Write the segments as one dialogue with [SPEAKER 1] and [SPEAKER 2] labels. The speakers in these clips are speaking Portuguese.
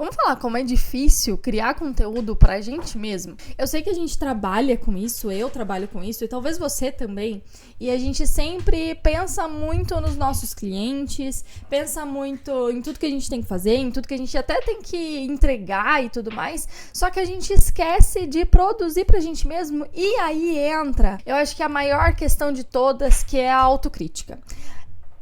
[SPEAKER 1] Vamos falar como é difícil criar conteúdo pra gente mesmo? Eu sei que a gente trabalha com isso, eu trabalho com isso, e talvez você também. E a gente sempre pensa muito nos nossos clientes, pensa muito em tudo que a gente tem que fazer, em tudo que a gente até tem que entregar e tudo mais. Só que a gente esquece de produzir pra gente mesmo. E aí entra, eu acho que a maior questão de todas, que é a autocrítica.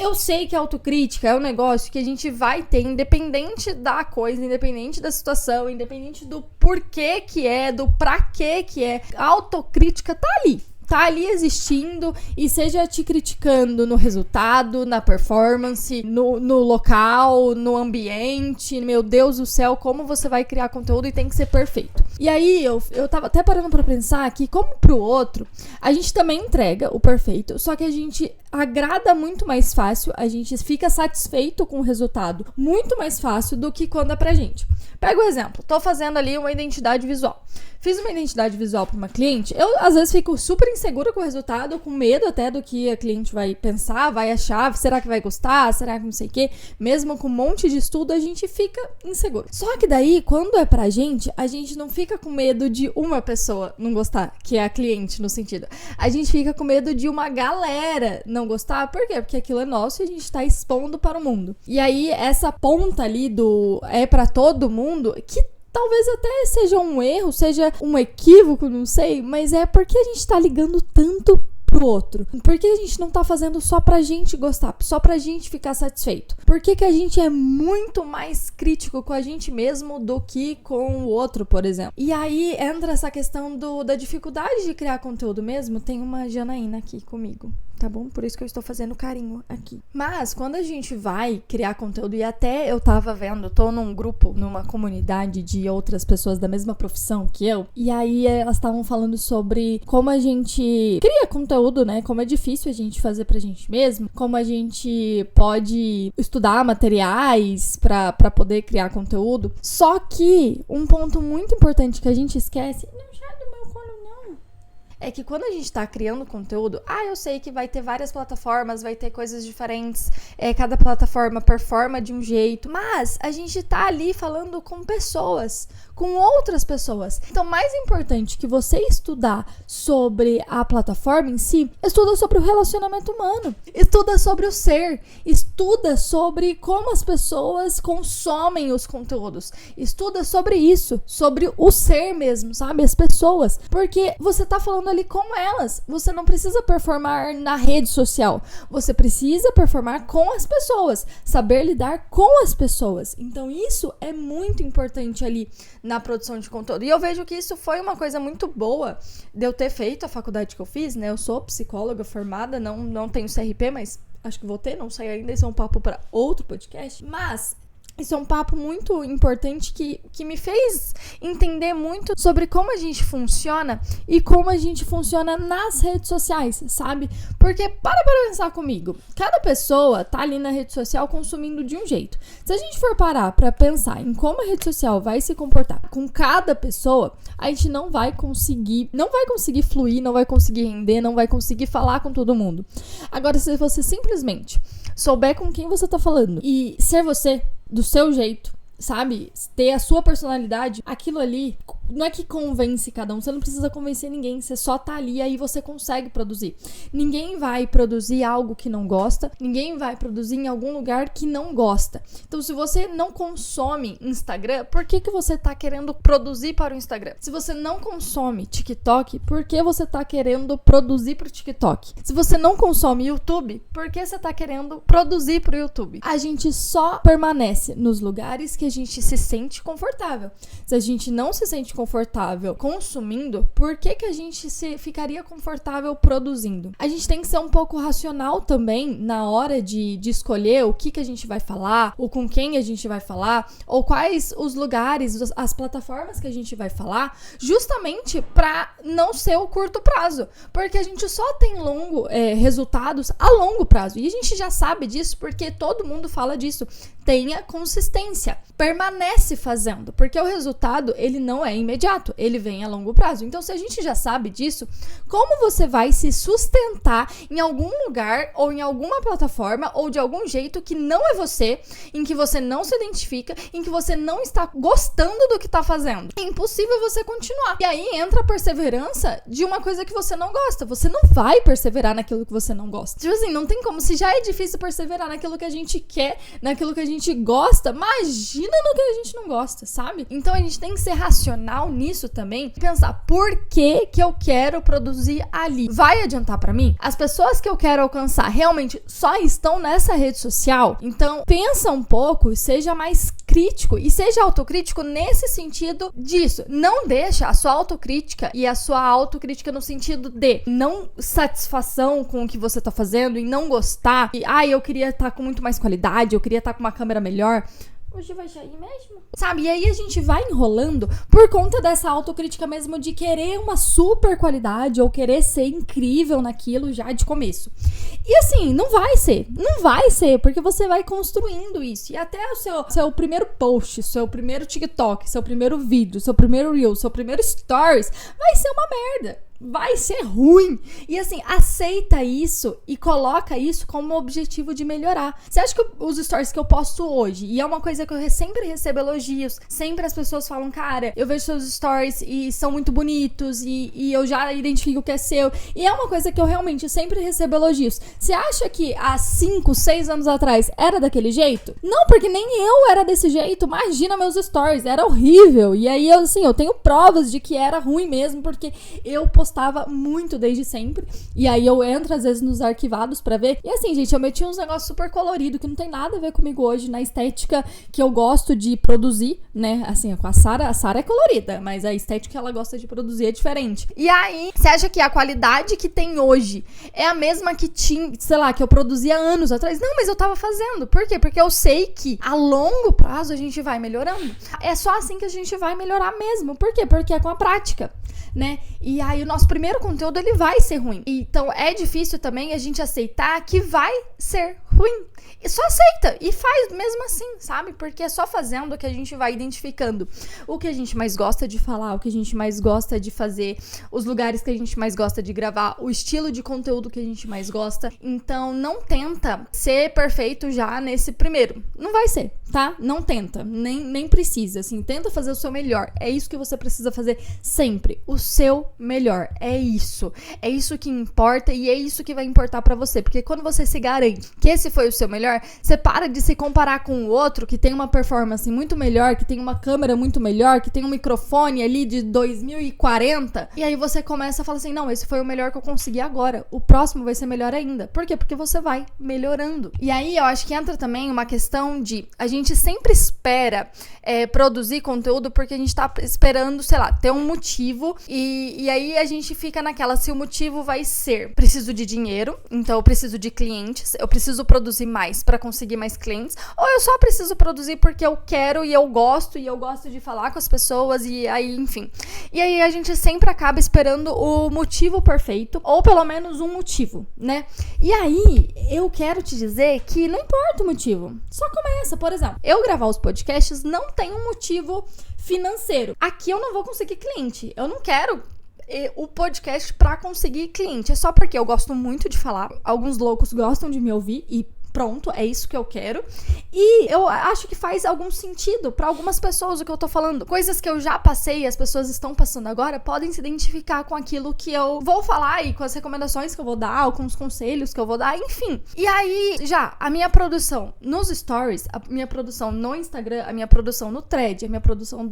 [SPEAKER 1] Eu sei que a autocrítica é um negócio que a gente vai ter, independente da coisa, independente da situação, independente do porquê que é, do pra quê que é. A autocrítica tá ali existindo, e seja te criticando no resultado, na performance, no local, no ambiente. Meu Deus do céu, como você vai criar conteúdo e tem que ser perfeito. E aí eu tava até parando pra pensar que, como pro outro, a gente também entrega o perfeito, só que a gente agrada muito mais fácil, a gente fica satisfeito com o resultado muito mais fácil do que quando é pra gente. Pega o exemplo, tô fazendo ali uma identidade visual. Fiz uma identidade visual para uma cliente, eu às vezes fico super insegura com o resultado, com medo até do que a cliente vai pensar, vai achar, será que vai gostar, será que não sei o quê. Mesmo com um monte de estudo, a gente fica inseguro. Só que daí, quando é pra gente, a gente não fica com medo de uma pessoa não gostar, que é a cliente no sentido. A gente fica com medo de uma galera não gostar. Por quê? Porque aquilo é nosso e a gente tá expondo para o mundo. E aí, essa ponta ali do é pra todo mundo, que talvez até seja um erro, seja um equívoco, não sei, mas é porque a gente tá ligando tanto pro outro. Por que a gente não tá fazendo só pra gente gostar, só pra gente ficar satisfeito? Por que a gente é muito mais crítico com a gente mesmo do que com o outro, por exemplo? E aí entra essa questão da dificuldade de criar conteúdo mesmo. Tem uma Janaína aqui comigo, tá bom? Por isso que eu estou fazendo carinho aqui. Mas quando a gente vai criar conteúdo, e até eu tava vendo, tô num grupo, numa comunidade de outras pessoas da mesma profissão que eu, e aí elas estavam falando sobre como a gente cria conteúdo, né? Como é difícil a gente fazer pra gente mesmo, como a gente pode estudar materiais pra poder criar conteúdo. Só que um ponto muito importante que a gente esquece, é que quando a gente tá criando conteúdo, eu sei que vai ter várias plataformas, vai ter coisas diferentes, cada plataforma performa de um jeito, mas a gente tá ali falando com pessoas, com outras pessoas. Então, mais importante que você estudar sobre a plataforma em si, estuda sobre o relacionamento humano, estuda sobre o ser, estuda sobre como as pessoas consomem os conteúdos, estuda sobre isso, sobre o ser mesmo, sabe? As pessoas, porque você tá falando ali com elas. Você não precisa performar na rede social. Você precisa performar com as pessoas. Saber lidar com as pessoas. Então, isso é muito importante ali na produção de conteúdo. E eu vejo que isso foi uma coisa muito boa de eu ter feito a faculdade que eu fiz, né? Eu sou psicóloga formada, não tenho CRP, mas acho que vou ter, não sei ainda. Isso é um papo para outro podcast. Mas isso é um papo muito importante que me fez entender muito sobre como a gente funciona e como a gente funciona nas redes sociais, sabe? Porque, para pensar comigo, cada pessoa tá ali na rede social consumindo de um jeito. Se a gente for parar pra pensar em como a rede social vai se comportar com cada pessoa, a gente não vai conseguir fluir, não vai conseguir render, não vai conseguir falar com todo mundo. Agora, se você simplesmente souber com quem você tá falando e ser você, do seu jeito, sabe? Ter a sua personalidade, aquilo ali não é que convence cada um, você não precisa convencer ninguém, você só tá ali e aí você consegue produzir. Ninguém vai produzir algo que não gosta, ninguém vai produzir em algum lugar que não gosta. Então, se você não consome Instagram, por que você tá querendo produzir para o Instagram? Se você não consome TikTok, por que você tá querendo produzir pro TikTok? Se você não consome YouTube, por que você tá querendo produzir pro YouTube? A gente só permanece nos lugares que a gente se sente confortável. Se a gente não se sente confortável consumindo, por que a gente ficaria confortável produzindo? A gente tem que ser um pouco racional também na hora de escolher o que a gente vai falar, ou com quem a gente vai falar, ou quais os lugares, as plataformas que a gente vai falar, justamente para não ser o curto prazo, porque a gente só tem resultados a longo prazo, e a gente já sabe disso porque todo mundo fala disso. Tenha consistência, permanece fazendo, porque o resultado ele não é imediato, ele vem a longo prazo. Então, se a gente já sabe disso, como você vai se sustentar em algum lugar ou em alguma plataforma ou de algum jeito que não é você, em que você não se identifica, em que você não está gostando do que tá fazendo? É impossível você continuar. E aí entra a perseverança de uma coisa que você não gosta. Você não vai perseverar naquilo que você não gosta. Tipo assim, não tem como. Se já é difícil perseverar naquilo que a gente quer, naquilo que a gente gosta, imagina no que a gente não gosta, sabe? Então a gente tem que ser racional nisso também e pensar, por que que eu quero produzir ali? Vai adiantar pra mim? As pessoas que eu quero alcançar realmente só estão nessa rede social? Então pensa um pouco e seja mais crítico e seja autocrítico nesse sentido disso. Não deixa a sua autocrítica e a sua autocrítica no sentido de não satisfação com o que você tá fazendo e não gostar. E, eu queria estar com muito mais qualidade, eu queria estar com uma câmera melhor. Hoje vai sair mesmo? Sabe? E aí a gente vai enrolando por conta dessa autocrítica mesmo de querer uma super qualidade ou querer ser incrível naquilo já de começo. E assim, não vai ser, porque você vai construindo isso. E até o seu primeiro post, seu primeiro TikTok, seu primeiro vídeo, seu primeiro Reel, seu primeiro Stories, vai ser uma merda. Vai ser ruim. E assim, aceita isso e coloca isso como objetivo de melhorar. Você acha que os stories que eu posto hoje, e é uma coisa que eu sempre recebo elogios, sempre as pessoas falam, cara, eu vejo seus stories e são muito bonitos e eu já identifico o que é seu. E é uma coisa que eu realmente sempre recebo elogios. Você acha que há 5, 6 anos atrás era daquele jeito? Não, porque nem eu era desse jeito. Imagina meus stories, era horrível. E aí, eu tenho provas de que era ruim mesmo, porque eu postava muito desde sempre. E aí eu entro às vezes nos arquivados pra ver. E assim, gente, eu meti uns negócios super coloridos que não tem nada a ver comigo hoje, na estética que eu gosto de produzir, né? Assim, com a Sara é colorida, mas a estética que ela gosta de produzir é diferente. E aí, você acha que a qualidade que tem hoje é a mesma que tinha, sei lá, que eu produzia anos atrás? Não, mas eu tava fazendo. Por quê? Porque eu sei que a longo prazo a gente vai melhorando. É só assim que a gente vai melhorar mesmo. Por quê? Porque é com a prática, né? E aí o nosso primeiro conteúdo, ele vai ser ruim. Então é difícil também a gente aceitar que vai ser ruim. E só aceita e faz mesmo assim, sabe? Porque é só fazendo que a gente vai identificando o que a gente mais gosta de falar, o que a gente mais gosta de fazer, os lugares que a gente mais gosta de gravar, o estilo de conteúdo que a gente mais gosta. Então não tenta ser perfeito já nesse primeiro. Não vai ser, tá? Não tenta, nem precisa, assim, tenta fazer o seu melhor. É isso que você precisa fazer sempre, o seu melhor. É isso que importa e é isso que vai importar pra você, porque quando você se garante que esse foi o seu melhor, você para de se comparar com o outro que tem uma performance muito melhor, que tem uma câmera muito melhor, que tem um microfone ali de 2040, e aí você começa a falar assim, não, esse foi o melhor que eu consegui agora, o próximo vai ser melhor ainda. Por quê? Porque você vai melhorando. E aí eu acho que entra também uma questão de a gente sempre espera produzir conteúdo porque a gente tá esperando, sei lá, ter um motivo e aí a gente fica naquela, se o motivo vai ser, preciso de dinheiro, então eu preciso de clientes, eu preciso produzir mais para conseguir mais clientes, ou eu só preciso produzir porque eu quero e eu gosto de falar com as pessoas e aí, enfim. E aí a gente sempre acaba esperando o motivo perfeito, ou pelo menos um motivo, né? E aí eu quero te dizer que não importa o motivo, só começa. Por exemplo, eu gravar os podcasts não tem um motivo financeiro. Aqui eu não vou conseguir cliente, eu não quero o podcast pra conseguir cliente, é só porque eu gosto muito de falar, alguns loucos gostam de me ouvir e pronto, é isso que eu quero. E eu acho que faz algum sentido pra algumas pessoas o que eu tô falando. Coisas que eu já passei e as pessoas estão passando agora podem se identificar com aquilo que eu vou falar e com as recomendações que eu vou dar, ou com os conselhos que eu vou dar, enfim. E aí, já, a minha produção nos stories, a minha produção no Instagram, a minha produção no Thread, a minha produção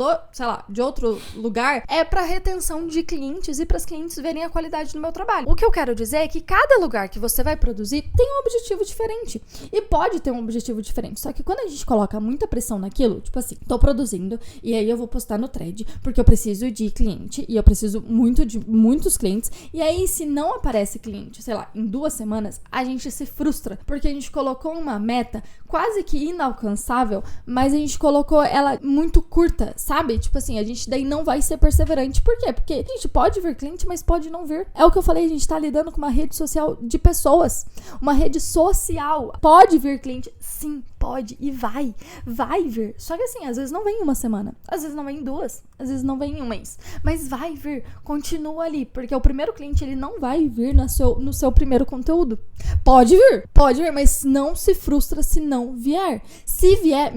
[SPEAKER 1] de outro lugar, é pra retenção de clientes e para os clientes verem a qualidade do meu trabalho. O que eu quero dizer é que cada lugar que você vai produzir tem um objetivo diferente. E pode ter um objetivo diferente. Só que quando a gente coloca muita pressão naquilo, tipo assim, tô produzindo e aí eu vou postar no Thread porque eu preciso de cliente e eu preciso de muitos clientes. E aí, se não aparece cliente, sei lá, em 2 semanas, a gente se frustra porque a gente colocou uma meta quase que inalcançável, mas a gente colocou ela muito curta, sabe? Tipo assim, a gente daí não vai ser perseverante. Por quê? Porque a gente pode vir cliente, mas pode não vir. É o que eu falei, a gente tá lidando com uma rede social de pessoas, uma rede social. pode vir cliente? Sim, pode e vai vir. Só que assim, às vezes não vem uma semana, às vezes não vem 2, às vezes não vem um mês, mas vai vir, continua ali, porque o primeiro cliente, ele não vai vir no seu primeiro conteúdo. Pode vir, mas não se frustra se não vier. Se vier,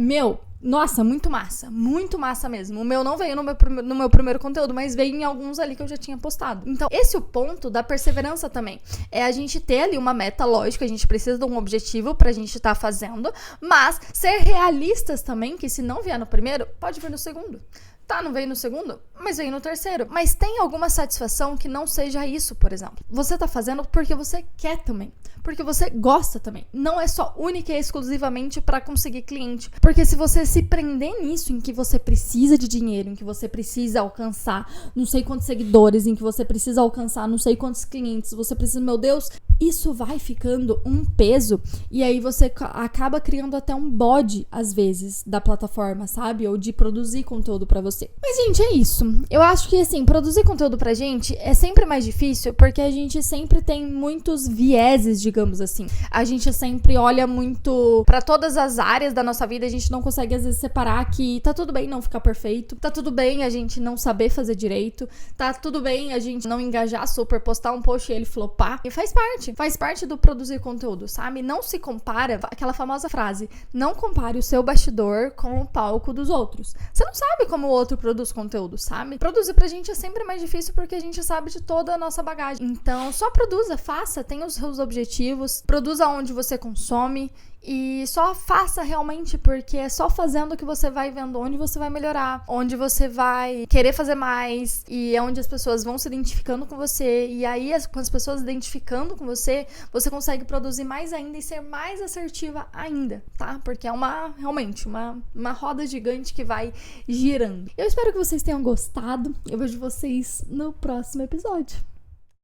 [SPEAKER 1] nossa, muito massa mesmo. O meu não veio no meu primeiro conteúdo, mas veio em alguns ali que eu já tinha postado. Então, esse é o ponto da perseverança também. É a gente ter ali uma meta, lógico, a gente precisa de um objetivo pra gente estar fazendo, mas ser realistas também, que se não vier no primeiro, pode vir no segundo. Tá, não veio no segundo, mas veio no terceiro. Mas tem alguma satisfação que não seja isso, por exemplo. Você tá fazendo porque você quer também. Porque você gosta também. Não é só única e exclusivamente pra conseguir cliente. Porque se você se prender nisso, em que você precisa de dinheiro, em que você precisa alcançar não sei quantos seguidores, em que você precisa alcançar não sei quantos clientes, você precisa, meu Deus, isso vai ficando um peso. E aí você acaba criando até um bode, às vezes, da plataforma, sabe? Ou de produzir conteúdo pra você. Mas, gente, é isso. Eu acho que, assim, produzir conteúdo pra gente é sempre mais difícil porque a gente sempre tem muitos vieses, digamos assim. A gente sempre olha muito pra todas as áreas da nossa vida, a gente não consegue, às vezes, separar que tá tudo bem não ficar perfeito, tá tudo bem a gente não saber fazer direito, tá tudo bem a gente não engajar super, postar um post e ele flopar. E faz parte do produzir conteúdo, sabe? Não se compara, aquela famosa frase, não compare o seu bastidor com o palco dos outros. Você não sabe como o outro produz conteúdo, sabe? Produzir pra gente é sempre mais difícil porque a gente sabe de toda a nossa bagagem. Então, só produza, faça, tenha os seus objetivos, produza onde você consome e só faça realmente, porque é só fazendo que você vai vendo onde você vai melhorar, onde você vai querer fazer mais, e é onde as pessoas vão se identificando com você, e aí com as pessoas identificando com você, você consegue produzir mais ainda e ser mais assertiva ainda, tá? Porque é realmente uma roda gigante que vai girando. Eu espero que vocês tenham gostado, eu vejo vocês no próximo episódio.